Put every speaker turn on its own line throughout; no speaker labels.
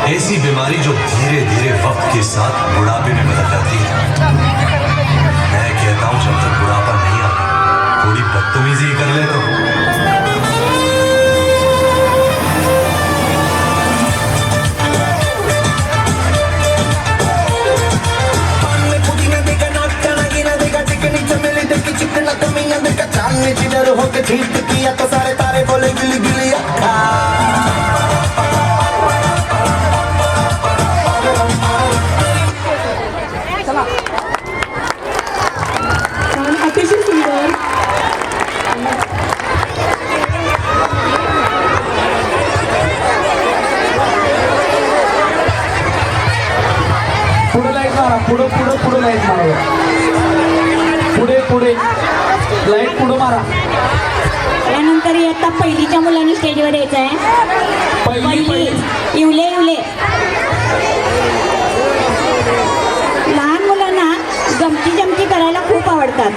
ऐसी बीमारी जो धीरे धीरे वक्त के साथ बुढ़ापे में बदल जाती है। मैं कहता हूं जब तक बुढ़ापा नहीं आता थोड़ी बदतमीजी कर ले तो
होके ठीक किया तो सारे तारे बोले गिली गिली अक्खा।
अतिशय सुंदर.
पुढे लाईट मारा, पुढे पुढे पुढे लाईट मारा, पुढे पुढे लाईट पुढे मारा.
यानंतर इयत्ता पहिलीच्या मुलांनी स्टेजवर यायचं आहे. पहिली इवले इवले. लहान मुलांना गमती जमती करायला खूप आवडतात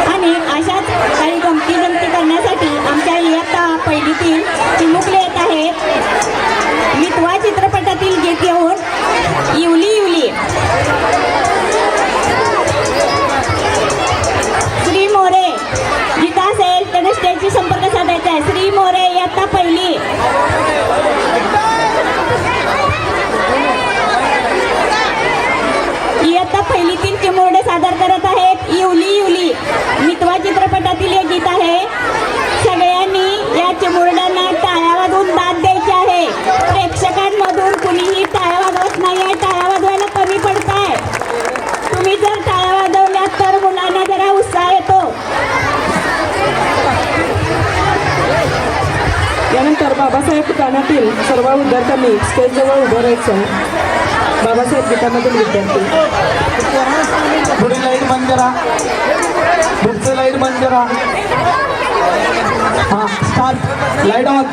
आणि अशाच काही गमती जमती करण्यासाठी आमच्या इयत्ता पहिलीतील चिमुकले येत आहेत. मितवा चित्रपटातील गीत घेऊन इवली इवली. श्री मोरे गीता असेल त्याने स्टेजशी संपर्क साधायचा आहे. श्री मोरे इयत्ता पहिली. इयत्ता पहिलीतील चिमुरडे सादर करत आहेत इवली इवली. मितवा चित्रपटातील हे गीत आहे. सगळ्यांनी या चिमुरड्यांना टाळ्या वाजवून दाद द्यायची आहे. प्रेक्षकांमधून कुणीही टाळ्या वाजवत नाही आहे. टाळ्या वाजवायला कमी पडताय. तुम्ही जर टाळ्या वाजवल्या तर मुलांना जरा उत्साह येतो.
यानंतर बाबासाहेब गाण्यातील सर्व विद्यार्थ्यांनी स्टेजजवळ उभं राहायचं. बाबासाहेब गीतामधील विद्यार्थी.
पुढे लाईट बंद करा, पुढचं लाईट बंद करा. हा स्टार्ट. Light on.